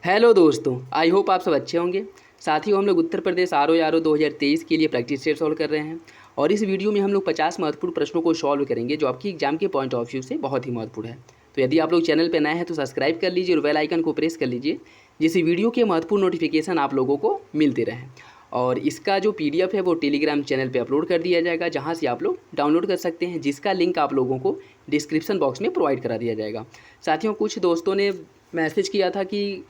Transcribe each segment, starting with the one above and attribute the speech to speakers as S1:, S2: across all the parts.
S1: Hello दोस्तों, I hope आप सब अच्छे होंगे। साथियों, हम लोग उत्तर प्रदेश आर ओ 2023 के लिए प्रैक्टिस सेट सॉल्व कर रहे हैं और इस वीडियो में हम लोग 50 महत्वपूर्ण प्रश्नों को सॉल्व करेंगे जो आपकी एग्जाम के पॉइंट ऑफ व्यू से बहुत ही महत्वपूर्ण है। तो यदि आप लोग चैनल पर नए हैं तो सब्सक्राइब कर लीजिए और बेल आइकन को प्रेस कर लीजिए, जिससे वीडियो के महत्वपूर्ण नोटिफिकेशन आप लोगों को मिलते रहें। और इसका जो PDF है वो टेलीग्राम चैनल पे अपलोड कर दिया जाएगा, जहाँ से आप लोग डाउनलोड कर सकते हैं, जिसका लिंक आप लोगों को डिस्क्रिप्शन बॉक्स में प्रोवाइड करा दिया जाएगा। साथियों, कुछ दोस्तों ने मैसेज किया था कि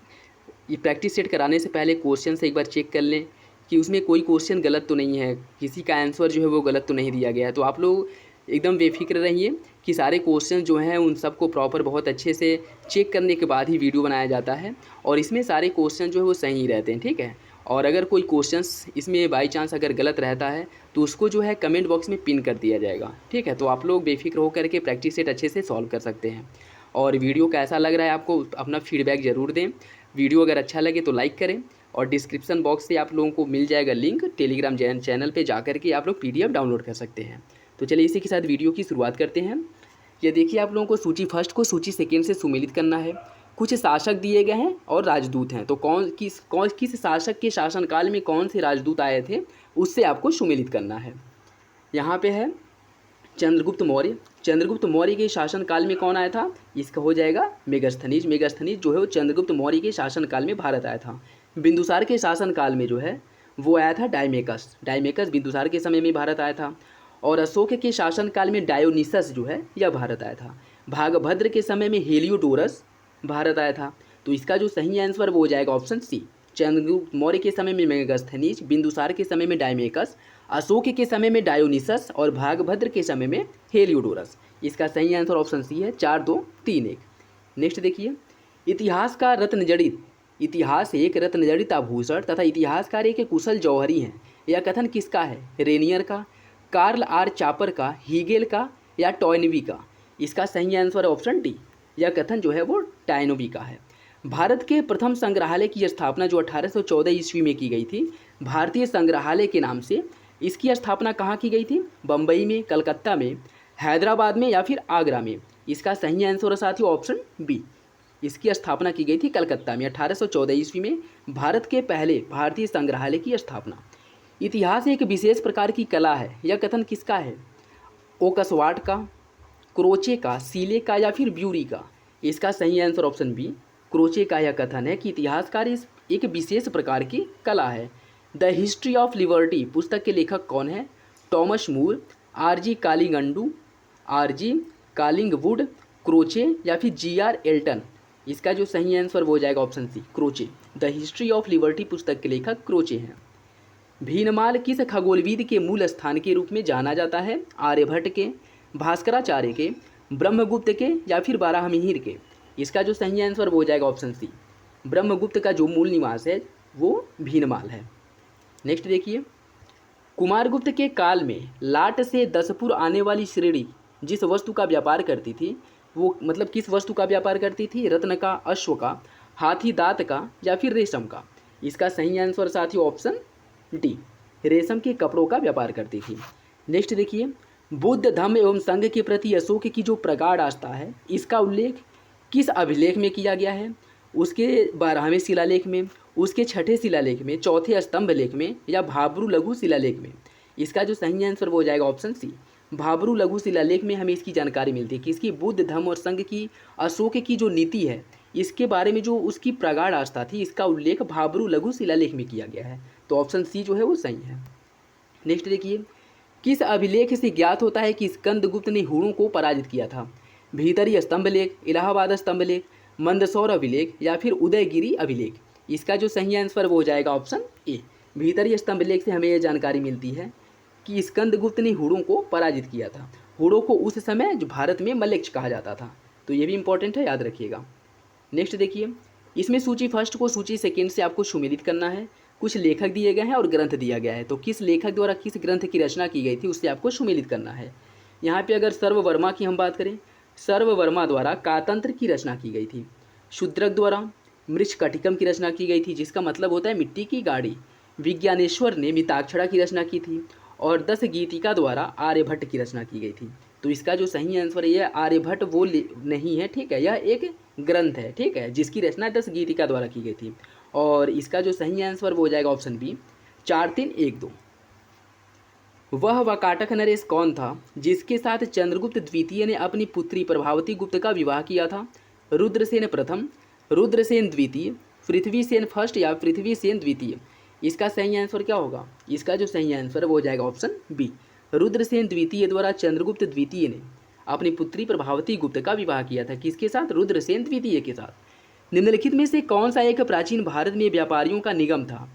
S1: ये प्रैक्टिस सेट कराने से पहले क्वेश्चन से एक बार चेक कर लें कि उसमें कोई क्वेश्चन गलत तो नहीं है, किसी का आंसर जो है वो गलत तो नहीं दिया गया है। तो आप लोग एकदम बेफिक्र रहिए कि सारे क्वेश्चन जो हैं उन सबको प्रॉपर बहुत अच्छे से चेक करने के बाद ही वीडियो बनाया जाता है और इसमें सारे क्वेश्चन जो है वो सही रहते हैं, ठीक है। और अगर कोई क्वेश्चंस इसमें बाई चांस अगर गलत रहता है तो उसको जो है कमेंट बॉक्स में पिन कर दिया जाएगा, ठीक है। तो आप लोग बेफिक्र होकर के प्रैक्टिस सेट अच्छे से सॉल्व कर सकते हैं। और वीडियो कैसा लग रहा है आपको अपना फीडबैक ज़रूर दें। वीडियो अगर अच्छा लगे तो लाइक करें और डिस्क्रिप्शन बॉक्स से आप लोगों को मिल जाएगा लिंक, टेलीग्राम चैनल पे जाकर के आप लोग PDF डाउनलोड कर सकते हैं। तो चलिए इसी के साथ वीडियो की शुरुआत करते हैं। ये देखिए, आप लोगों को सूची फर्स्ट को सूची सेकेंड से सुमेलित करना है। कुछ शासक दिए गए हैं और राजदूत हैं, तो किस शासक के शासनकाल में कौन से राजदूत आए थे उससे आपको सुमेलित करना है। यहाँ पे है चंद्रगुप्त मौर्य। चंद्रगुप्त मौर्य के शासनकाल में कौन आया था? इसका हो जाएगा मेगस्थनीज। मेगस्थनीज जो है वो चंद्रगुप्त मौर्य के शासनकाल में भारत आया था। बिंदुसार के शासनकाल में जो है वो आया था डायमेकस। डायमेकस बिंदुसार के समय में भारत आया था। और अशोक के शासनकाल में डायोनिसस जो है यह भारत आया था। भागभद्र के समय में हेलियोडोरस भारत आया था। तो इसका जो सही आंसर वो हो जाएगा ऑप्शन सी। चंद्रगुप्त मौर्य के समय में मेगस्थनीज, बिंदुसार के समय में डायमेकस, अशोक के समय में डायोनिसस और भागभद्र के समय में हेलियोडोरस। इसका सही आंसर ऑप्शन सी है, 4 2 3 1। नेक्स्ट देखिए, इतिहास का रत्न जड़ित। इतिहास एक रत्न जड़ित आभूषण तथा इतिहासकार एक कुशल जौहरी हैं। यह कथन किसका है? रेनियर का, कार्ल आर चापर का, हीगेल का या टॉयनबी का? इसका सही आंसर ऑप्शन डी। यह कथन जो है वो टाइनोबी का है। भारत के प्रथम संग्रहालय की स्थापना जो 1814 ईस्वी में की गई थी, भारतीय संग्रहालय के नाम से, इसकी स्थापना कहाँ की गई थी? बम्बई में, कलकत्ता में, हैदराबाद में या फिर आगरा में? इसका सही आंसर है साथियों ऑप्शन बी। इसकी स्थापना की गई थी कलकत्ता में 1814 ईस्वी में, भारत के पहले भारतीय संग्रहालय की स्थापना। इतिहास एक विशेष प्रकार की कला है। यह कथन किसका है? ओकसवाट का, क्रोचे का, सीले का या फिर ब्यूरी का? इसका सही आंसर ऑप्शन बी, क्रोचे का यह कथन है कि इतिहासकार इस एक विशेष प्रकार की कला है। द हिस्ट्री ऑफ लिबर्टी पुस्तक के लेखक कौन है? Thomas More, RG कालिंगडू, RG कालिंगवुड, Croce या फिर GR एल्टन? इसका जो सही आंसर वो हो जाएगा option C, Croce. The history of liberty पुस्तक के लेखक क्रोचे हैं। भीनमाल किस खगोलविद के मूल स्थान के रूप में जाना जाता है? आर्यभट्ट के, भास्कराचार्य के, ब्रह्मगुप्त के या फिर बाराहमिहिर के? इसका जो सही आंसर वो हो जाएगा ऑप्शन सी, ब्रह्मगुप्त का जो मूल निवास है वो भीनमाल है। नेक्स्ट देखिए, कुमारगुप्त के काल में लाट से दसपुर आने वाली श्रेणी जिस वस्तु का व्यापार करती थी वो मतलब किस वस्तु का व्यापार करती थी? रत्न का, अश्व का, हाथी दांत का या फिर रेशम का? इसका सही आंसर साथियों ऑप्शन डी, रेशम के कपड़ों का व्यापार करती थी। नेक्स्ट देखिए, बुद्ध धम्म एवं संघ के प्रति अशोक की जो प्रगाढ़ आस्था है, इसका उल्लेख किस अभिलेख में किया गया है? उसके 12वें शिलालेख में, उसके 6ठे शिलालेख में, चौथे स्तंभ लेख में या भाब्रू लघु शिलालेख में? इसका जो सही आंसर वो हो जाएगा ऑप्शन सी, भाब्रू लघु शिलालेख में हमें इसकी जानकारी मिलती है कि इसकी बुद्ध धम्म और संघ की अशोक की जो नीति है इसके बारे में जो उसकी प्रगाढ़ आस्था थी, इसका उल्लेख भाब्रू लघु शिलालेख में किया गया है। तो ऑप्शन सी जो है वो सही है। नेक्स्ट देखिए, किस अभिलेख से ज्ञात होता है कि स्कंदगुप्त ने हुणों को पराजित किया था? भीतरी स्तंभ लेख, इलाहाबाद स्तंभ लेख, मंदसौर अभिलेख या फिर उदयगिरी अभिलेख? इसका जो सही आंसर वो हो जाएगा ऑप्शन ए, भीतरी स्तंभ लेख से हमें यह जानकारी मिलती है कि स्कंदगुप्त ने हुणों को पराजित किया था। हुणों को उस समय जो भारत में मलेच्छ कहा जाता था। तो ये भी इंपॉर्टेंट है, याद रखिएगा। नेक्स्ट देखिए, इसमें सूची फर्स्ट को सूची सेकेंड से आपको सुमेलित करना है। कुछ लेखक दिए गए हैं और ग्रंथ दिया गया है, तो किस लेखक द्वारा किस ग्रंथ की रचना की गई थी उससे आपको सुमेलित करना है। यहाँ पे अगर सर्ववर्मा की हम बात करें, सर्ववर्मा द्वारा कातंत्र की रचना की गई थी। शूद्रक द्वारा मृच्छकटिकम की रचना की गई थी, जिसका मतलब होता है मिट्टी की गाड़ी। विज्ञानेश्वर ने मिताक्षरा की रचना की थी और 10 गीतिका द्वारा आर्यभट्ट की रचना की गई थी। तो इसका जो सही आंसर है ये आर्यभट्ट वो नहीं है, ठीक है, यह एक ग्रंथ है, ठीक है, जिसकी रचना 10 गीतिका द्वारा की गई थी। और इसका जो सही आंसर वो हो जाएगा ऑप्शन बी 4312। वह वकाटक नरेश कौन था जिसके साथ चंद्रगुप्त द्वितीय ने अपनी पुत्री प्रभावती गुप्त का विवाह किया था? रुद्रसेन प्रथम, रुद्रसेन द्वितीय, पृथ्वीसेन फर्स्ट या पृथ्वीसेन द्वितीय? इसका सही आंसर क्या होगा? इसका जो सही आंसर है वो हो जाएगा ऑप्शन बी, रुद्रसेन द्वितीय द्वारा चंद्रगुप्त द्वितीय ने अपनी पुत्री प्रभावती गुप्त का विवाह किया था। किसके साथ? रुद्रसेन द्वितीय के साथ। निम्नलिखित में से कौन सा एक प्राचीन भारत में व्यापारियों का निगम था?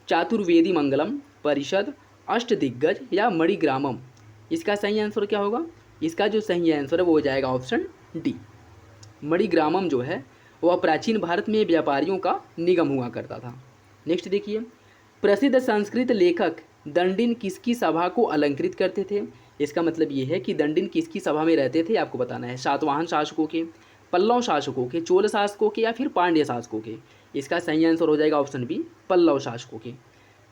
S1: चातुर्वेदी मंगलम, परिषद, अष्टदिग्गज या मणिग्रामम? इसका सही आंसर क्या होगा? इसका जो सही आंसर है वो हो जाएगा ऑप्शन डी, मणिग्रामम जो है वह प्राचीन भारत में व्यापारियों का निगम हुआ करता था। नेक्स्ट देखिए, प्रसिद्ध संस्कृत लेखक दंडिन किसकी सभा को अलंकृत करते थे? इसका मतलब ये है कि दंडिन किसकी सभा में रहते थे, आपको बताना है। सातवाहन शासकों के, पल्लव शासकों के, चोल शासकों के या फिर पांड्य शासकों के? इसका सही आंसर हो जाएगा ऑप्शन बी, पल्लव शासकों के।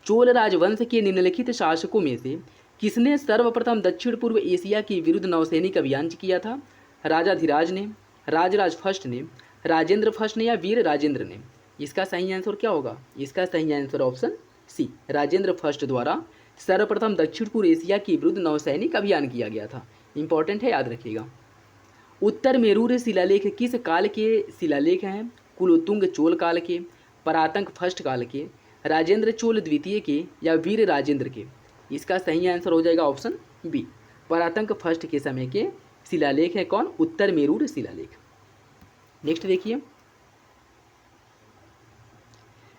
S1: चोल राजवंश के निम्नलिखित शासकों में से किसने सर्वप्रथम दक्षिण पूर्व एशिया के विरुद्ध नौसैनिक अभियान किया था? राजाधिराज ने, राजराज फर्स्ट ने, राजेंद्र फर्स्ट ने या वीर राजेंद्र ने? इसका सही आंसर क्या होगा? इसका सही answer option C, Rajendra first द्वारा सर्वप्रथम दक्षिण पूर्व एशिया के विरुद्ध नौसैनिक अभियान किया गया था। इंपॉर्टेंट है, याद रखिएगा। उत्तर मेरूर शिलालेख किस काल के शिलालेख हैं? कुलोत्तुंग चोल काल के, परातंक फर्स्ट काल के, राजेंद्र चोल द्वितीय के या वीर राजेंद्र के? इसका सही आंसर हो जाएगा ऑप्शन बी, परातंक फर्स्ट के समय के शिलालेख है कौन? उत्तर मेरूर शिलालेख। नेक्स्ट देखिए,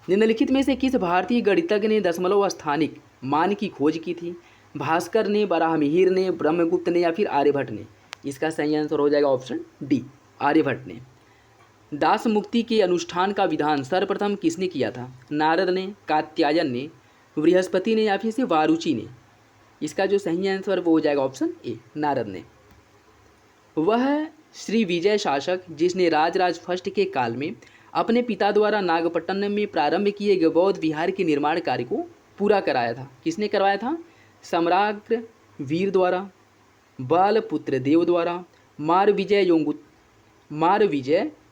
S1: निम्नलिखित में से किस भारतीय गणितज्ञ ने दशमलव स्थानिक मान की खोज की थी? भास्कर ने, बराहमिहिर ने, ब्रह्मगुप्त ने या फिर आर्यभट्ट ने? इसका सही आंसर हो जाएगा ऑप्शन डी, आर्यभट्ट ने। दास मुक्ति के अनुष्ठान का विधान सर्वप्रथम किसने किया था? नारद ने, कात्यायन ने, बृहस्पति ने या फिर से वारुचि ने? इसका जो सही आंसर वो हो जाएगा ऑप्शन ए, नारद ने। वह श्री विजय शासक जिसने राजराज फर्स्ट के काल में अपने पिता द्वारा नागपट्टनम में प्रारंभ किए गए बौद्ध विहार के निर्माण कार्य को पूरा कराया था? किसने करवाया था? सम्राग्र वीर द्वारा, बालपुत्र देव द्वारा, मार विजय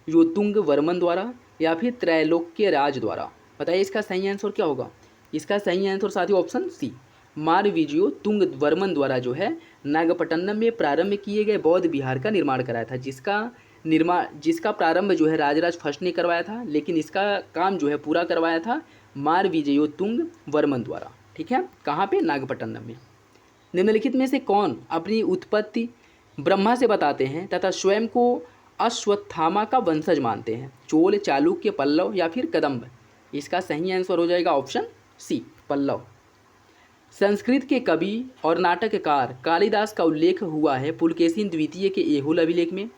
S1: योतुंग वर्मन द्वारा या फिर त्रैलोक्य राज द्वारा? बताइए इसका सही आंसर क्या होगा? इसका सही आंसर साथियों ऑप्शन सी, मार विजयो तुंग वर्मन द्वारा जो है नागपट्टनम में प्रारंभ किए गए बौद्ध विहार का निर्माण कराया था, जिसका प्रारंभ जो है राजराज फर्स्ट ने करवाया था, लेकिन इसका काम जो है पूरा करवाया था मार विजयो तुंग वर्मन द्वारा। ठीक है, कहाँ पे? नागपट्टनम में। निम्नलिखित में से कौन अपनी उत्पत्ति ब्रह्मा से बताते हैं तथा स्वयं को अश्वत्थामा का वंशज मानते हैं? चोल, चालुक्य, पल्लव या फिर कदम्ब? इसका सही आंसर हो जाएगा ऑप्शन सी, पल्लव। संस्कृत के कवि और नाटककार कालिदास का उल्लेख हुआ है पुलकेशिन द्वितीय के एहुल अभिलेख में,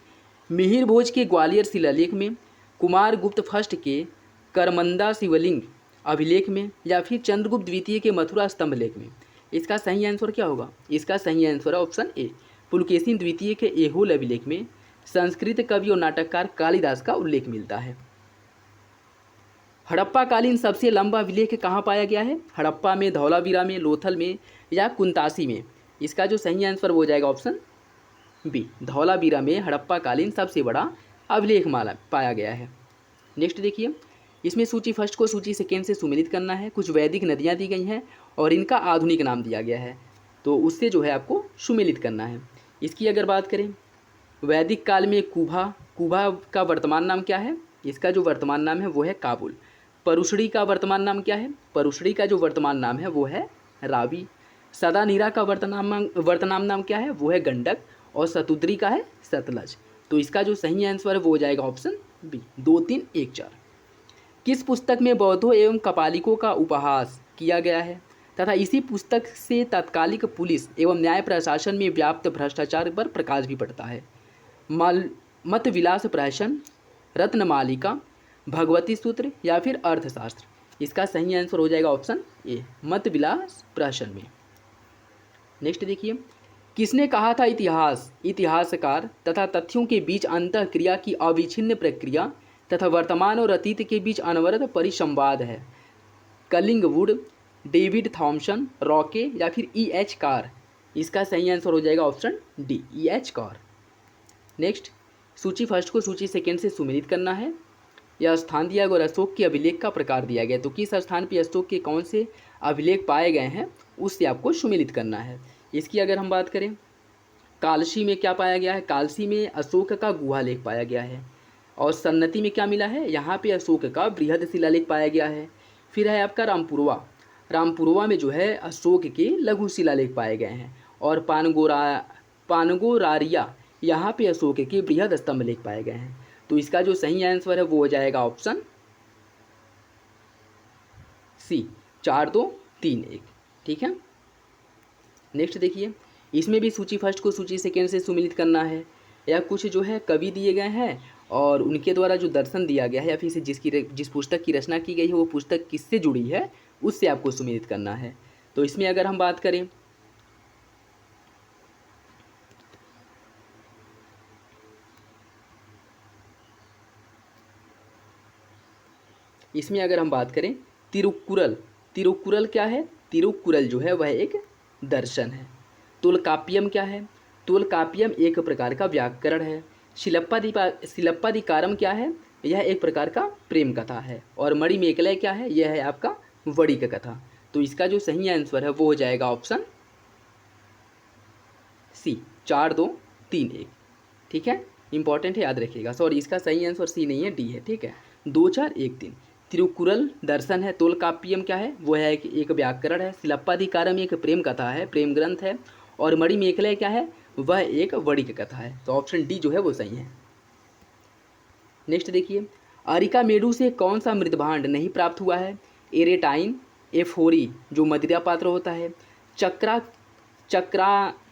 S1: मिहिर भोज के ग्वालियर शिलालेख में, कुमार गुप्त फर्स्ट के करमंदा शिवलिंग अभिलेख में या फिर चंद्रगुप्त द्वितीय के मथुरा स्तंभ लेख में? इसका सही आंसर क्या होगा? इसका सही आंसर है ऑप्शन ए, पुलकेशिन द्वितीय के एहुल अभिलेख में संस्कृत कवि और नाटककार कालिदास का उल्लेख मिलता है। हड़प्पा कालीन सबसे लंबा अभिलेख कहाँ पाया गया है? हड़प्पा में, धौलावीरा में, लोथल में या कुंतासी में? इसका जो सही आंसर हो जाएगा ऑप्शन बी, धौलावीरा में हड़प्पा कालीन सबसे बड़ा अभिलेख माला पाया गया है। नेक्स्ट देखिए, इसमें सूची फर्स्ट को सूची सेकेंड से सुमेलित करना है। कुछ वैदिक नदियाँ दी गई हैं और इनका आधुनिक नाम दिया गया है, तो उससे जो है आपको सुमेलित करना है। इसकी अगर बात करें, वैदिक काल में कुभा का वर्तमान नाम क्या है? इसका जो वर्तमान नाम है वो है काबुल। परुशड़ी का वर्तमान नाम क्या है? परुशड़ी का जो वर्तमान नाम है वो है रावी। सदानीरा का वर्तमान नाम क्या है? वो है गंडक। और सतुद्री का है सतलज। तो इसका जो सही आंसर है वो हो जाएगा ऑप्शन बी, 2, 3, 1, 4। किस पुस्तक में बौद्धों एवं कपालिकों का उपहास किया गया है तथा इसी पुस्तक से तत्कालिक पुलिस एवं न्याय प्रशासन में व्याप्त भ्रष्टाचार पर प्रकाश भी पड़ता है? मत विलास प्रहसन, रत्नमालिका, भगवती सूत्र या फिर अर्थशास्त्र? इसका सही आंसर हो जाएगा ऑप्शन ए, मत विलास प्रहसन में। नेक्स्ट देखिए, किसने कहा था इतिहासकार तथा तथ्यों के बीच अंतःक्रिया की अविच्छिन्न प्रक्रिया तथा वर्तमान और अतीत के बीच अनवरत परिसंवाद है? कलिंगवुड, डेविड थॉमसन, रॉके या फिर E.H. कार? इसका सही आंसर हो जाएगा option D, EH Carr. Next, सूची फर्स्ट को सूची सेकेंड से सुमेलित करना है। यह स्थान दिया गया और अशोक के अभिलेख का प्रकार दिया गया, तो किस स्थान पर अशोक के कौन से अभिलेख पाए गए हैं उससे आपको सुमेलित करना है। इसकी अगर हम बात करें, कालसी में क्या पाया गया है, कालसी में अशोक का गुहालेख पाया गया है। और सन्नति में क्या मिला है, यहाँ पे अशोक का बृहद शिलालेख पाया गया है। फिर है आपका रामपुरवा, रामपुरवा में जो है अशोक के लघु शिलालेख पाए गए हैं। और पानगोरारिया, यहाँ पे अशोक के बृहद स्तंभ लेख पाए गए हैं। तो इसका जो सही आंसर है वो हो जाएगा ऑप्शन सी, 4 2 3 1। ठीक है। नेक्स्ट देखिए, इसमें भी सूची फर्स्ट को सूची सेकेंड से सुमेलित करना है। या कुछ जो है कवि दिए गए हैं और उनके द्वारा जो दर्शन दिया गया है या फिर जिस पुस्तक की रचना की गई है वो पुस्तक किससे जुड़ी है उससे आपको सुमेलित करना है। तो इसमें अगर हम बात करें, तिरुक्कुरल, तिरुक्कुरल क्या है, तिरुक्कुरल जो है वह एक दर्शन है। तोलकाप्पियम क्या है, तोलकाप्पियम एक प्रकार का व्याकरण है। शिलप्पादिकारम क्या है, यह एक प्रकार का प्रेम कथा है। और मणिमेखला क्या है, यह है आपका वणिक कथा। तो इसका जो सही आंसर है वो हो जाएगा ऑप्शन सी, 4 2 3 1। ठीक है, इंपॉर्टेंट है, याद रखिएगा। सॉरी, इसका सही आंसर सी नहीं है, डी है। ठीक है, 2 4 1 3। तिरुक्कुरल दर्शन है, तोलकाप्पियम क्या है, वो है एक व्याकरण है। शिलप्पादिकारम एक प्रेम कथा है, प्रेम ग्रंथ है। और मणिमेखला क्या है, वह एक वणिक कथा है। तो ऑप्शन डी जो है वो सही है। नेक्स्ट देखिए, अरिकामेडु से कौन सा मृदभांड नहीं प्राप्त हुआ है, एरेटाइन, एफोरी जो मदिरा पात्र होता है,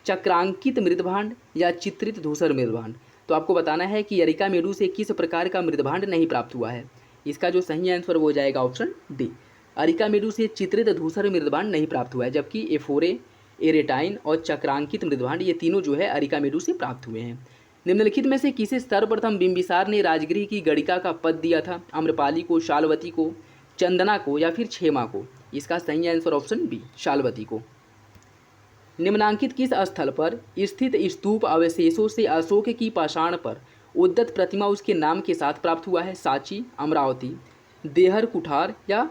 S1: चक्रांकित मृदभांड या चित्रित धूसर मृदभांड। तो आपको बताना है कि अरिकामेडु से किस प्रकार का मृदभांड नहीं प्राप्त हुआ है। इसका जो सही आंसर हो जाएगा ऑप्शन डी, अरिकामेडु से चित्रित धूसर मृदभांड नहीं प्राप्त हुआ है। जबकि एफोरे, एरेटाइन और चक्रांकित मृदभांड ये तीनों जो है अरिकामेडु से प्राप्त हुए हैं। निम्नलिखित में से किसे सर्वप्रथम बिंबिसार ने राजगृह की गणिका का पद दिया था, आम्रपाली को, शालवती को, चंदना को या फिर क्षेमा को। इसका सही आंसर ऑप्शन बी, शालवती को। निम्नांकित किस स्थल पर स्थित स्तूप अवशेषों से अशोक की पाषाण पर उद्गत प्रतिमा उसके नाम के साथ प्राप्त हुआ है, सांची, अमरावती, देहर कुठार या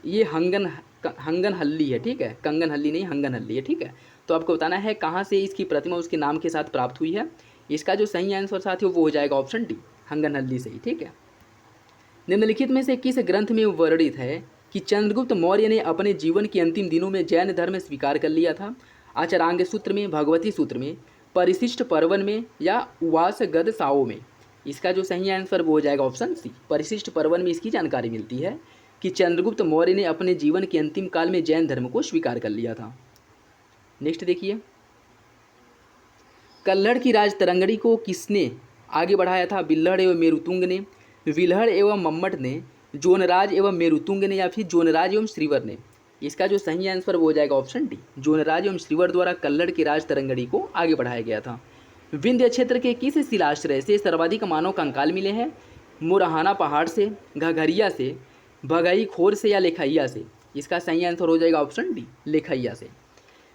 S1: ये हंगनहल्ली है। ठीक है, कंगनहल्ली नहीं, हंगनहल्ली है। ठीक है, तो आपको बताना है कहाँ से इसकी प्रतिमा उसके नाम के साथ प्राप्त हुई है। इसका जो सही आंसर साथियों वो हो जाएगा ऑप्शन डी, हंगनहल्ली से ही। ठीक है। निम्नलिखित में से किस ग्रंथ में वर्णित है कि चंद्रगुप्त मौर्य ने अपने जीवन के अंतिम दिनों में जैन धर्म स्वीकार कर लिया था, आचरांग सूत्र में, भगवती सूत्र में, परिशिष्ट पर्वन में या उवास गद साओ में। इसका जो सही आंसर वो हो जाएगा ऑप्शन सी, परिशिष्ट पर्वन में इसकी जानकारी मिलती है कि चंद्रगुप्त मौर्य ने अपने जीवन के अंतिम काल में जैन धर्म को स्वीकार कर लिया था। नेक्स्ट देखिए, कल्हड़ की राज तरंगड़ी को किसने आगे बढ़ाया था, बिल्हड़ एवं मेरुतुंग ने, विल्हड़ एवं मम्मट ने, जोनराज एवं मेरुतुंग ने या फिर जोनराज एवं श्रीवर ने। इसका जो सही आंसर वो हो जाएगा ऑप्शन डी, जोनराज एवं श्रीवर द्वारा कल्हड़ की राज तरंगड़ी को आगे बढ़ाया गया था। विंध्य क्षेत्र के किस शिलाश्रय से सर्वाधिक मानव कंकाल मिले हैं, मुरहाना पहाड़ से, घघरिया से, भगई खोर से या लेखैया से। इसका सही आंसर हो जाएगा ऑप्शन डी, लेखैया से।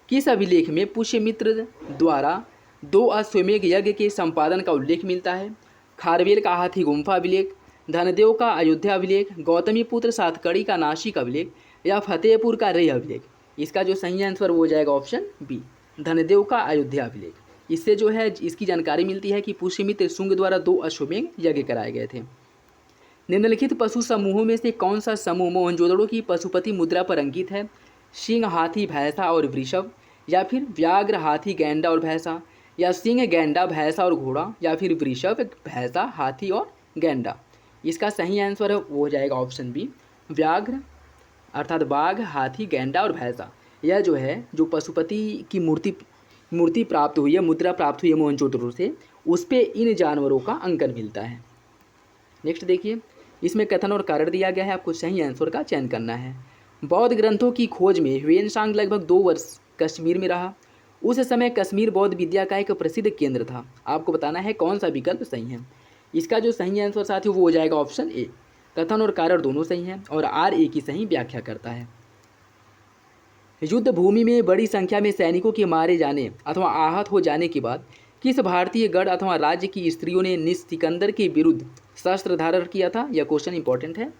S1: किस अभिलेख में पुष्यमित्र द्वारा 2 अश्वमेध यज्ञ के संपादन का उल्लेख मिलता है, खारवेल का हाथी गुम्फा अभिलेख, धनदेव का अयोध्या अभिलेख, गौतमी पुत्र सातकड़ी का नासिक अभिलेख या फतेहपुर का रेह अभिलेख। इसका जो सही आंसर वो हो जाएगा ऑप्शन बी, धनदेव का अयोध्या अभिलेख। इससे जो है इसकी जानकारी मिलती है कि पुष्यमित्र शुंग द्वारा 2 अश्वमेध यज्ञ कराए गए थे। निम्नलिखित पशु समूहों में से कौन सा समूह मोहनजोदड़ो की पशुपति मुद्रा पर अंकित है, सिंह, हाथी, भैंसा और वृषभ या फिर व्याघ्र, हाथी, गैंडा और भैंसा या सिंह, गैंडा, भैंसा और घोड़ा या फिर वृषभ, भैंसा, हाथी और गैंडा। इसका सही आंसर है वो हो जाएगा ऑप्शन बी, व्याघ्र अर्थात बाघ, हाथी, गैंडा और भैंसा। यह जो है जो पशुपति की मूर्ति प्राप्त हुई है, मुद्रा प्राप्त हुई है मोहनजोदड़ो से, उस पर इन जानवरों का अंकन मिलता है। नेक्स्ट देखिए, इसमें कथन और कारण दिया गया है, आपको सही आंसर का चयन करना है। बौद्ध ग्रंथों की खोज में ह्वेनसांग लगभग 2 वर्ष कश्मीर में रहा। उस समय कश्मीर बौद्ध विद्या का एक प्रसिद्ध केंद्र था। आपको बताना है कौन सा विकल्प सही है। इसका जो सही आंसर साथियों वो हो जाएगा ऑप्शन ए, कथन और कारण दोनों सही हैं और आर ए की सही व्याख्या करता है। युद्ध भूमि में बड़ी संख्या में सैनिकों के मारे जाने अथवा आहत हो जाने के बाद किस भारतीय गढ़ अथवा राज्य की स्त्रियों ने सिकंदर के विरुद्ध शस्त्र धारण किया था? यह क्वेश्चन इंपॉर्टेंट है,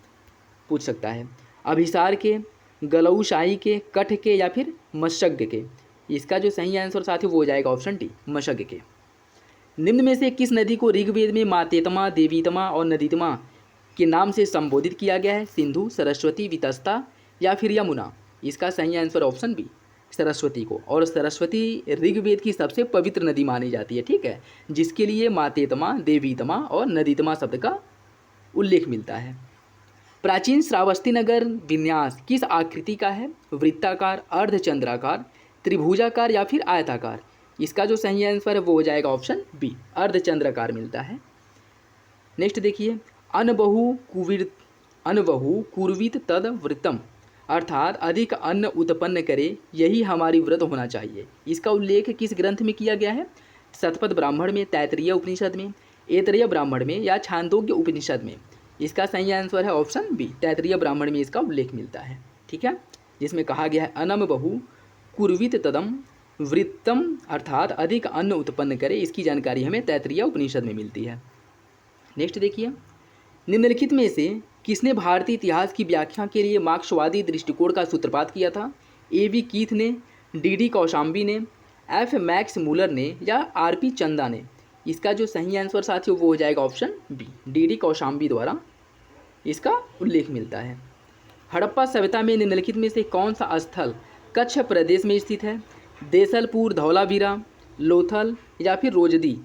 S1: पूछ सकता है। अभिसार के, गलऊशाही के, कठ के या फिर मशग के? इसका जो सही आंसर साथियों वो हो जाएगा ऑप्शन डी, मशग के। निम्न में से किस नदी को ऋग्वेद में मातेतमा, देवीतमा और नदीतमा के नाम से संबोधित किया गया है? सिंधु, सरस्वती, वितस्ता या फिर यमुना? इसका सही आंसर ऑप्शन बी, सरस्वती को। और सरस्वती ऋग्वेद की सबसे पवित्र नदी मानी जाती है, ठीक है, जिसके लिए मातेतमा, देवीतमा और नदीतमा शब्द का उल्लेख मिलता है। प्राचीन श्रावस्ती नगर विन्यास किस आकृति का है? वृत्ताकार, अर्धचंद्राकार, त्रिभुजाकार या फिर आयताकार? इसका जो सही आंसर है वो हो जाएगा ऑप्शन बी, अर्धचंद्राकार मिलता है। नेक्स्ट देखिए, अनबहु कुर्वित तद व्रतम, अर्थात अधिक अन्न उत्पन्न करे यही हमारी व्रत होना चाहिए। इसका उल्लेख किस ग्रंथ में किया गया है? शतपथ ब्राह्मण में, तैत्तिरीय उपनिषद में, ऐतरेय ब्राह्मण में या छांदोग्य उपनिषद में? इसका सही आंसर है ऑप्शन बी, तैत्तिरीय ब्राह्मण में इसका उल्लेख मिलता है, ठीक है, जिसमें कहा गया है अनम बहु कुर्वित तदम वृत्तम, अर्थात अधिक अन्न उत्पन्न करे। इसकी जानकारी हमें तैत्तिरीय उपनिषद में मिलती है। नेक्स्ट देखिए, निम्नलिखित में से किसने भारतीय इतिहास की व्याख्या के लिए मार्क्सवादी दृष्टिकोण का सूत्रपात किया था? ए.वी. कीथ ने, डी.डी. कौशाम्बी ने, एफ. मैक्स मूलर ने या आर.पी. चंदा ने? इसका जो सही आंसर साथियों वो हो जाएगा ऑप्शन बी, डी.डी. कौशाम्बी द्वारा इसका उल्लेख मिलता है। हड़प्पा सभ्यता में निम्नलिखित में से कौन सा स्थल कच्छ प्रदेश में स्थित है? देसलपुर, धौलावीरा, लोथल या फिर रोजदी?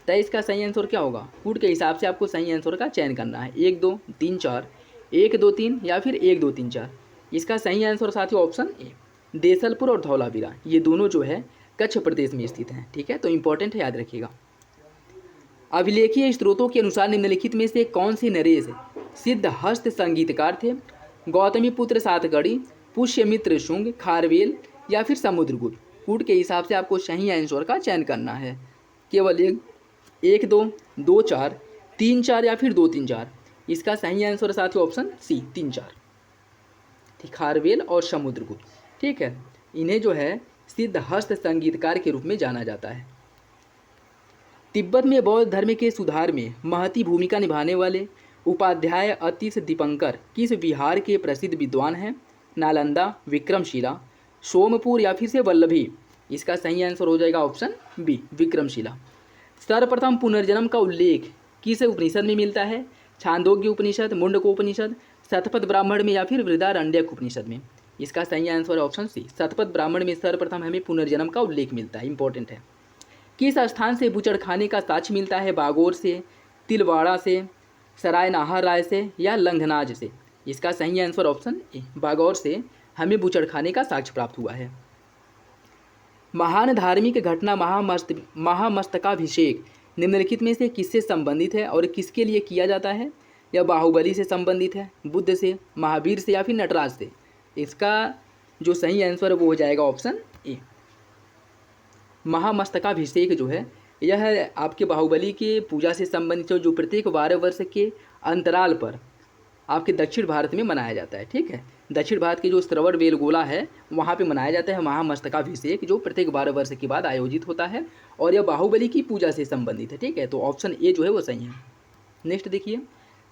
S1: तो इसका सही आंसर क्या होगा? फूड के हिसाब से आपको सही आंसर का चयन करना है, 1 2 3 4, 1 2 3 या फिर 1 2 3 4। इसका सही आंसर साथियों ऑप्शन ए, देसलपुर और धौलावीरा, ये दोनों जो है कच्छ प्रदेश में स्थित हैं, ठीक है, तो इंपॉर्टेंट है, याद रखिएगा। अभिलेखीय स्रोतों के अनुसार निम्नलिखित में से कौन से नरेश सिद्ध हस्त संगीतकार थे? गौतमीपुत्र सातकड़ी, पुष्यमित्र शुंग, खारवेल या फिर समुद्रगुप्त? फूड के हिसाब से आपको सही आंसर का चयन करना है, केवल 1 2 2 4 3 4 या फिर 2 3 4। इसका सही आंसर साथियों ऑप्शन सी, 3 4, खारवेल और समुद्रगुप्त, ठीक है, इन्हें जो है सिद्ध हस्त संगीतकार के रूप में जाना जाता है। तिब्बत में बौद्ध धर्म के सुधार में महती भूमिका निभाने वाले उपाध्याय अतीश दीपंकर किस बिहार के प्रसिद्ध विद्वान हैं? नालंदा, विक्रमशिला, सोमपुर या फिर से वल्लभी? इसका सही आंसर हो जाएगा ऑप्शन बी, विक्रमशिला। सर्वप्रथम पुनर्जन्म का उल्लेख किस उपनिषद में मिलता है? छांदोग्य उपनिषद, मुंडकोपनिषद, शतपथ ब्राह्मण में या फिर बृहदारण्यक उपनिषद में? इसका सही आंसर है ऑप्शन सी, शतपथ ब्राह्मण में सर्वप्रथम हमें पुनर्जन्म का उल्लेख मिलता है, इंपॉर्टेंट है। किस स्थान से बूचड़खाने का साक्ष्य मिलता है? बागोर से, तिलवाड़ा से, सराय नाहर राय से या लंघनाज से? इसका सही आंसर ऑप्शन ए, बागौर से हमें बूचड़खाने का साक्ष्य प्राप्त हुआ है। महान धार्मिक घटना महामस्तकाभिषेक निम्नलिखित में से किससे संबंधित है और किसके लिए किया जाता है? यह बाहुबली से संबंधित है, बुद्ध से, महावीर से या फिर नटराज से? इसका जो सही आंसर है वो हो जाएगा ऑप्शन ए, महामस्तकाभिषेक जो है यह आपके बाहुबली के पूजा से संबंधित है, जो प्रत्येक 12 वर्ष के अंतराल पर आपके दक्षिण भारत में मनाया जाता है, ठीक है, दक्षिण भारत के जो श्रवण बेलगोला है वहाँ पे मनाया जाता है महामस्तकाभिषेक, जो प्रत्येक 12 वर्ष के बाद आयोजित होता है और यह बाहुबली की पूजा से संबंधित है, ठीक है, तो ऑप्शन ए जो है वो सही है। नेक्स्ट देखिए,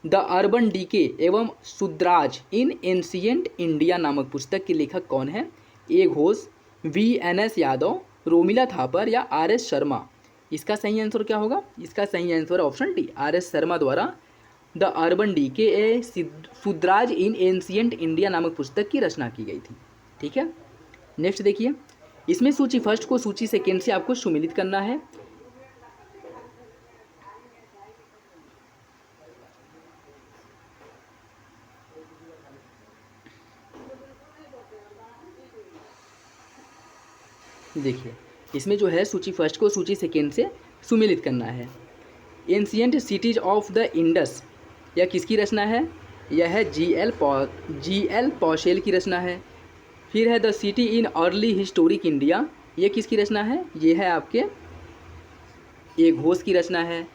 S1: द अर्बन डीके एवं शुद्राज इन एंशिएंट इंडिया नामक पुस्तक के लेखक कौन है? ए घोष, V.N.S. यादव, रोमिला थापर या R.S. शर्मा? इसका सही आंसर क्या होगा? इसका सही answer option D, R.S. Sharma द्वारा the urban decay a Shudras in ancient India नामक पुस्तक की रचना की गई थी, ठीक है। नेक्स्ट देखिए, इसमें सूची फर्स्ट को सूची सेकेंड से आपको सुमिलित करना है। देखिए, इसमें जो है सूची फर्स्ट को सूची सेकेंड से सुमिलित करना है। Ancient cities of the Indus, यह किसकी रचना है? यह है G.L. पॉशेल की रचना है। फिर है the city in early historic India, ये किसकी रचना है? ये है आपके ए घोष की रचना है।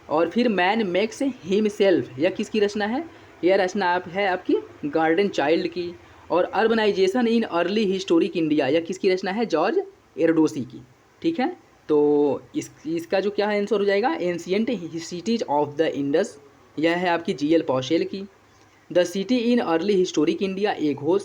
S1: और फिर मैन मेक्स हिमसेल्फ, यह किसकी रचना है? यह रचना है आपकी गार्डन चाइल्ड की। और urbanization in early historic India, यह किसकी रचना है? जॉर्ज एरडोसी की। ठीक है, तो इसका जो क्या है आंसर हो जाएगा? Ancient cities of the Indus, यह है आपकी जीएल पॉशेल की। The city in early historic India, A Ghosh.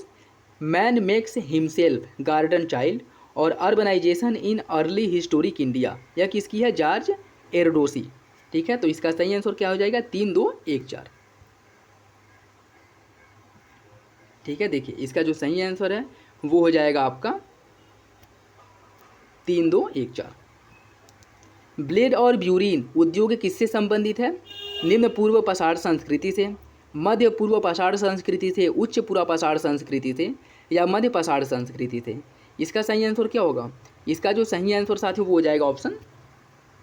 S1: Man makes himself Gordon Childe और urbanization in early historic India, यह किसकी है? George Erdosy. ठीक है, तो इसका सही आंसर क्या हो जाएगा? 3, 2, 1, 4। ठीक है, देखिए इसका जो सही आंसर है वो हो जाएगा आपका 3, 2, 1, 4। ब्लेड और ब्यूरीन उद्योग किससे संबंधित है? निम्न पूर्व पाषाण संस्कृति से, मध्य पूर्व पाषाण संस्कृति से, उच्च पूर्व पाषाण संस्कृति से या मध्य पाषाण संस्कृति से। इसका सही आंसर क्या होगा? इसका जो सही आंसर साथियों वो हो जाएगा ऑप्शन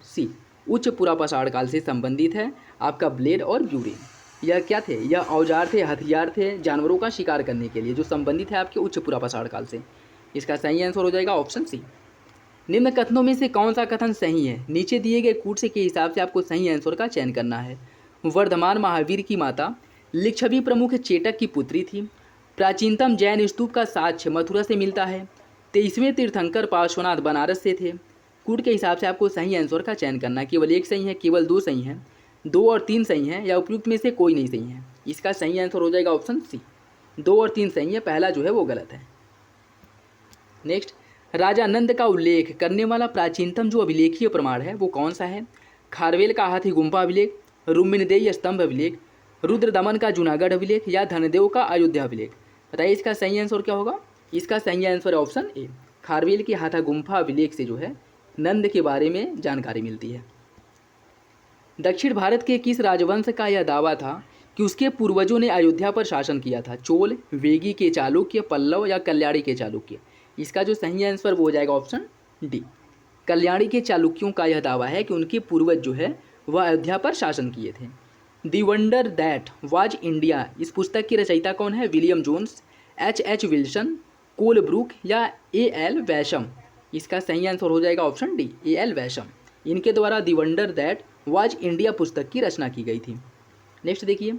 S1: सी, उच्च पूर्व पाषाण काल से संबंधित है आपका ब्लेड और ब्यूरीन। यह क्या थे? यह औजार थे, हथियार थे जानवरों का शिकार करने के लिए, जो संबंधित है आपके उच्च पूर्व पाषाण काल से। इसका सही आंसर हो जाएगा ऑप्शन सी। निम्न कथनों में से कौन सा कथन सही है? नीचे दिए गए कूट के हिसाब से आपको सही आंसर का चयन करना है। वर्धमान महावीर की माता लिच्छवी प्रमुख चेटक की पुत्री थी। प्राचीनतम जैन स्तूप का साक्ष्य मथुरा से मिलता है। 23वें तीर्थंकर पार्श्वनाथ बनारस से थे। कूट के हिसाब से आपको सही आंसर का चयन करना है। केवल एक सही है, केवल 2 सही हैं, 2 और 3 सही हैं या उपयुक्त में से कोई नहीं सही है। इसका सही आंसर हो जाएगा ऑप्शन सी, 2 और 3 सही है, पहला जो है वो गलत है। नेक्स्ट, राजा नंद का उल्लेख करने वाला प्राचीनतम जो अभिलेखीय प्रमाण है वो कौन सा है? खारवेल का हाथी गुम्फा अभिलेख, रुक्मिणीदेवी स्तंभ अभिलेख, रुद्रदमन का जूनागढ़ अभिलेख या धनदेव का अयोध्या अभिलेख। बताइए इसका सही आंसर क्या होगा? इसका सही आंसर है ऑप्शन ए, खारवेल के हाथा गुम्फा अभिलेख से जो है नंद के बारे में जानकारी मिलती है। दक्षिण भारत के किस राजवंश का यह दावा था कि उसके पूर्वजों ने अयोध्या पर शासन किया था? चोल, वेगी के चालुक्य, पल्लव या कल्याणी के चालुक्य। इसका जो सही आंसर वो हो जाएगा ऑप्शन डी, कल्याणी के चालुक्यों का यह दावा है कि उनके पूर्वज जो है वह अयोध्या पर शासन किए थे। The wonder that was India, इस पुस्तक की रचयिता कौन है? William Jones, H. Wilson, Colebrooke या A.L. वैशम। इसका सही आंसर हो जाएगा ऑप्शन डी, A.L. वैशम। इनके द्वारा दी वंडर दैट वाज इंडिया पुस्तक की रचना की गई थी। नेक्स्ट देखिए,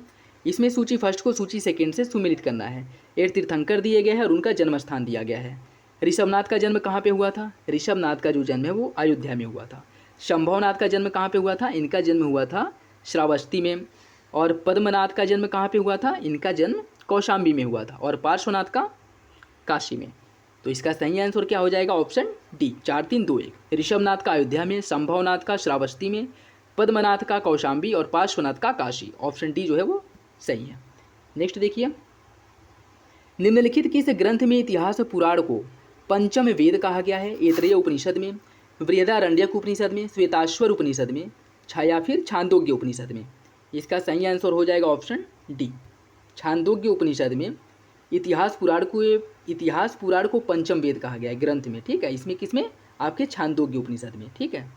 S1: इसमें सूची फर्स्ट को सूची सेकेंड से सुमेलित करना है। 8 तीर्थंकर दिए गए हैं और उनका जन्म स्थान दिया गया है। ऋषभनाथ का जन्म कहाँ पे हुआ था? ऋषभनाथ का जो जन्म है वो अयोध्या में हुआ था। शंभवनाथ का जन्म कहाँ पे हुआ था? इनका जन्म हुआ था श्रावस्ती में। और पद्मनाथ का जन्म कहाँ पे हुआ था? इनका जन्म कौशाम्बी में हुआ था। और पार्श्वनाथ का काशी में। तो इसका सही आंसर क्या हो जाएगा? Option D, 4, 3, 2, 1। ऋषभनाथ का अयोध्या में, शंभवनाथ का श्रावस्ती में, पद्मनाथ का कौशाम्बी और पार्श्वनाथ का काशी। ऑप्शन डी जो है वो सही है। नेक्स्ट देखिए, निम्नलिखित किस ग्रंथ में इतिहास पुराण को पंचम वेद कहा गया है? ऐतरेय उपनिषद में, बृहदारण्यक उपनिषद में, श्वेताश्वर उपनिषद में या फिर छांदोग्य उपनिषद में। इसका सही आंसर हो जाएगा ऑप्शन डी, छांदोग्य उपनिषद में इतिहास पुराण को पंचम वेद कहा गया है ग्रंथ में। ठीक है, इसमें किसमें? आपके छांदोग्य उपनिषद में। ठीक है।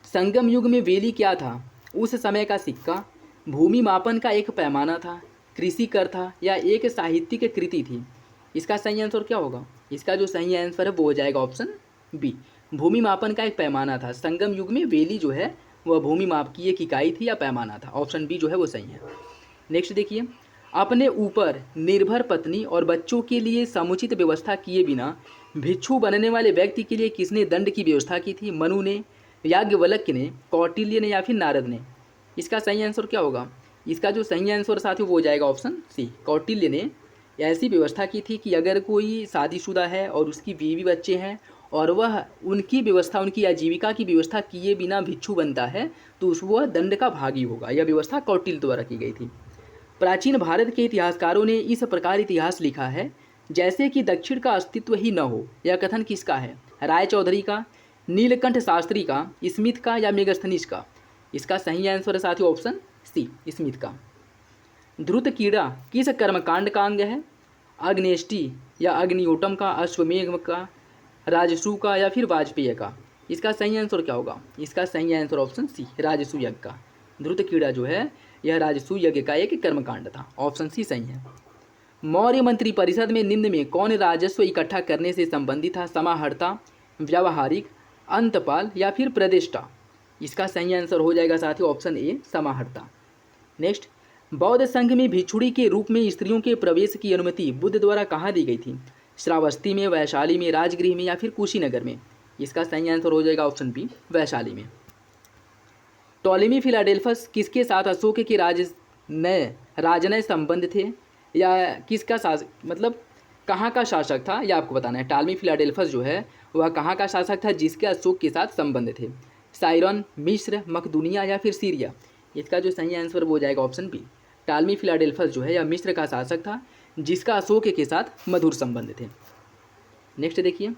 S1: संगम युग में वेली क्या था? उस समय का सिक्का, भूमि मापन का एक पैमाना था, कृषि कर था या एक साहित्यिक कृति थी। इसका सही आंसर क्या होगा? इसका जो सही आंसर है वो हो जाएगा ऑप्शन बी, भूमि मापन का एक पैमाना था। संगम युग में वेली जो है वह भूमि माप की एक इकाई थी या पैमाना था। ऑप्शन बी जो है वो सही है। नेक्स्ट देखिए, अपने ऊपर निर्भर पत्नी और बच्चों के लिए समुचित व्यवस्था किए बिना भिक्षु बनने वाले व्यक्ति के लिए किसने दंड की व्यवस्था की थी? मनु ने, याज्ञवल्क्य ने, कौटिल्य ने या फिर नारद ने। इसका सही आंसर क्या होगा? इसका जो सही आंसर साथियों वो हो जाएगा ऑप्शन सी, कौटिल्य ने ऐसी व्यवस्था की थी कि अगर कोई शादीशुदा है और उसकी बीवी बच्चे हैं और वह उनकी व्यवस्था, उनकी आजीविका की व्यवस्था किए बिना भिक्षु बनता है तो वह दंड का भागी होगा। यह व्यवस्था कौटिल्य द्वारा की गई थी। प्राचीन भारत के इतिहासकारों ने इस प्रकार इतिहास लिखा है जैसे कि दक्षिण का अस्तित्व ही न हो। यह कथन किसका है? राय चौधरी का, नीलकंठ शास्त्री का, स्मिथ का या मेगास्थनीज का। इसका सही आंसर है साथियों ऑप्शन सी, स्मिथ का। ध्रुत कीड़ा किस कर्मकांड का अंग है? अग्नेष्टि या अग्नियोटम का, अश्वमेघ का, राजसू का या फिर वाजपेय का। इसका सही आंसर क्या होगा? इसका सही आंसर ऑप्शन सी, राजसू यज्ञ का। ध्रुत कीड़ा जो है यह राजसू यज्ञ का एक कर्मकांड था। ऑप्शन सी सही है। मौर्य मंत्री परिषद में निम्न में कौन राजस्व इकट्ठा करने से संबंधित था? समाहर्ता, व्यावहारिक, अंतपाल या फिर प्रदेष्टा। इसका सही आंसर हो जाएगा साथियों ऑप्शन ए, समाहर्ता। नेक्स्ट, बौद्ध संघ में भिक्षुणी के रूप में स्त्रियों के प्रवेश की अनुमति बुद्ध द्वारा कहाँ दी गई थी? श्रावस्ती में, वैशाली में, राजगृह में या फिर कुशीनगर में? इसका सही आंसर हो जाएगा ऑप्शन बी, वैशाली में। टॉलेमी फिलाडेल्फस किसके साथ अशोक के राजनय संबंध थे, या किसका मतलब कहाँ का शासक था, यह आपको बताना है। टॉलेमी फिलाडेल्फस जो है वह कहाँ का शासक था जिसके अशोक के साथ संबंध थे? साइरन, मिस्र, मकदूनिया या फिर सीरिया? इसका जो सही आंसर वो हो जाएगा ऑप्शन बी, टॉलेमी फिलाडेल्फस जो है यह मिस्र का शासक था जिसका अशोक के साथ मधुर संबंध थे। नेक्स्ट देखिए,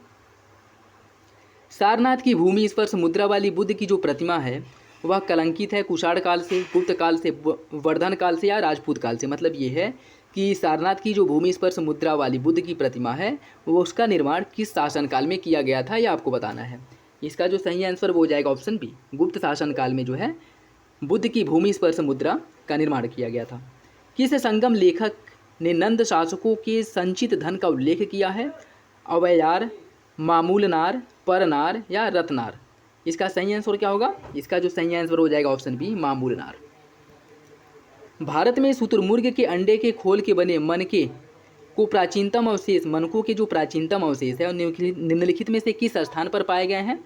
S1: सारनाथ की भूमि स्पर्श मुद्रा वाली बुद्ध की जो प्रतिमा है वह कलंकित है कुषाण काल से, गुप्त काल से, वर्धन काल से या राजपूत काल से? मतलब ये है कि सारनाथ की जो भूमि स्पर्श मुद्रा वाली बुद्ध की प्रतिमा है वो उसका निर्माण किस शासनकाल में किया गया था, यह आपको बताना है। इसका जो सही आंसर वो हो जाएगा ऑप्शन बी, गुप्त शासनकाल में जो है बुद्ध की भूमि स्पर्श मुद्रा का निर्माण किया गया था। किस संगम लेखक ने नंद शासकों के संचित धन का उल्लेख किया है? अवयार, मामूलनार, परनार या रत्नार? इसका सही आंसर क्या होगा? इसका जो सही आंसर हो जाएगा ऑप्शन बी, मामूलनार। भारत में शुतुरमुर्ग के अंडे के खोल के बने मनके को प्राचीनतम अवशेष, मनकों के जो प्राचीनतम अवशेष है निम्नलिखित में से किस स्थान पर पाए गए हैं?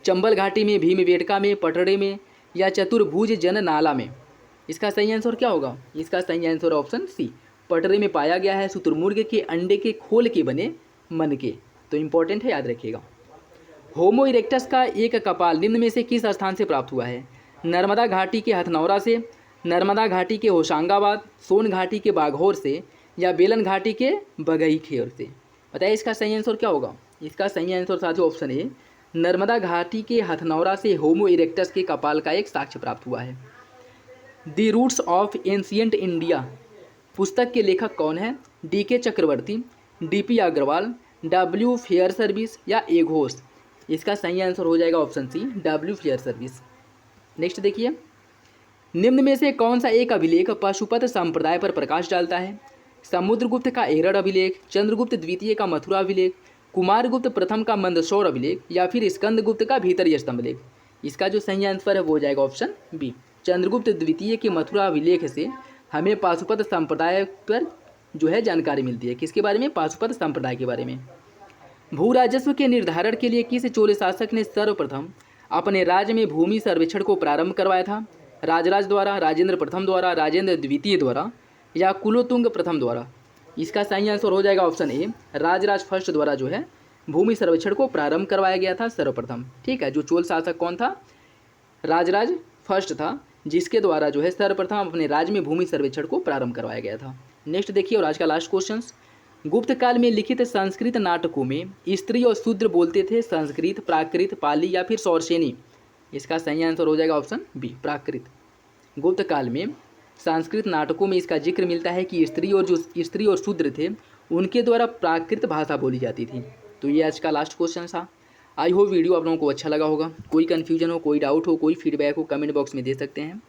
S1: चंबल घाटी में, भीमबेटका में, पटड़े में या चतुर्भुज जन नाला में? इसका सही आंसर क्या होगा? इसका सही आंसर ऑप्शन सी, पटड़े में पाया गया है शुतुरमुर्ग के अंडे के खोल के बने मनके। तो इंपॉर्टेंट है, याद रखिएगा। होमो इरेक्टस का एक कपाल निम्न में से किस स्थान से प्राप्त हुआ है? नर्मदा घाटी के हथनौरा से, नर्मदा घाटी के होशंगाबाद, सोन घाटी के बाघौर से या बेलन घाटी के बगईखेर से? बताइए इसका सही आंसर क्या होगा? इसका सही आंसर साथियों ऑप्शन ए, नर्मदा घाटी के हथनौरा से होमो इरेक्टस के कपाल का एक साक्ष्य प्राप्त हुआ है। The roots of ancient India पुस्तक के लेखक कौन है? D K. Chakrabarti, D P. Agrawal, W. Fairservis या ए घोष? इसका सही आंसर हो जाएगा option C, W. Fairservis. Next देखिए, निम्न में से कौन सा एक अभिलेख पाशुपत संप्रदाय पर प्रकाश डालता है? समुद्रगुप्त का एरड़ अभिलेख, चंद्रगुप्त द्वितीय का मथुरा अभिलेख, कुमारगुप्त प्रथम का मंदसौर अभिलेख या फिर स्कंदगुप्त का भीतरी स्तंभ लेख? इसका जो सही आंसर है वो हो जाएगा ऑप्शन बी, चंद्रगुप्त द्वितीय के मथुरा अभिलेख से हमें पाशुपत संप्रदाय पर जो है जानकारी मिलती है। किसके बारे में? पाशुपत संप्रदाय के बारे में। भू राजस्व के निर्धारण के लिए किस चोल शासक ने सर्वप्रथम अपने राज्य में भूमि सर्वेक्षण को प्रारंभ करवाया था? राजराज द्वारा, राजेंद्र प्रथम द्वारा, राजेंद्र द्वितीय द्वारा या कुलोतुंग प्रथम द्वारा? इसका सही आंसर हो जाएगा ऑप्शन ए, राजराज फर्स्ट द्वारा जो है भूमि सर्वेक्षण को प्रारंभ करवाया गया था सर्वप्रथम। ठीक है, जो चोल शासक कौन था? राजराज फर्स्ट था, जिसके द्वारा जो है सर्वप्रथम अपने राज्य में भूमि सर्वेक्षण को प्रारंभ करवाया गया था। नेक्स्ट देखिए, और आज का लास्ट क्वेश्चन, गुप्त काल में लिखित संस्कृत नाटकों में स्त्री और शूद्र बोलते थे संस्कृत, प्राकृत, पाली या फिर सौरसेनी? इसका सही आंसर हो जाएगा ऑप्शन बी, प्राकृत। गुप्त काल में संस्कृत नाटकों में इसका जिक्र मिलता है कि स्त्री और शूद्र थे उनके द्वारा प्राकृत भाषा बोली जाती थी। तो ये आज का लास्ट क्वेश्चन था। आई होप वीडियो आप लोगों को अच्छा लगा होगा। कोई कन्फ्यूजन हो, कोई डाउट हो, कोई फीडबैक हो, कमेंट बॉक्स में दे सकते हैं।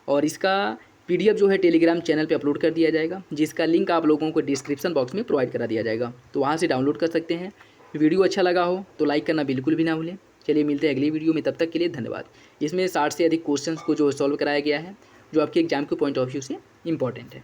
S1: और इसका PDF जो है टेलीग्राम चैनल पे अपलोड कर दिया जाएगा, जिसका लिंक आप लोगों को डिस्क्रिप्शन बॉक्स में प्रोवाइड करा दिया जाएगा, तो वहाँ से डाउनलोड कर सकते हैं। वीडियो अच्छा लगा हो तो लाइक करना बिल्कुल भी ना भूलें। चलिए मिलते हैं अगली वीडियो में, तब तक के लिए धन्यवाद। इसमें 60 से अधिक क्वेश्चंस को जो सॉल्व कराया गया है, जो आपके एग्जाम के पॉइंट ऑफ व्यू से इंपॉर्टेंट है।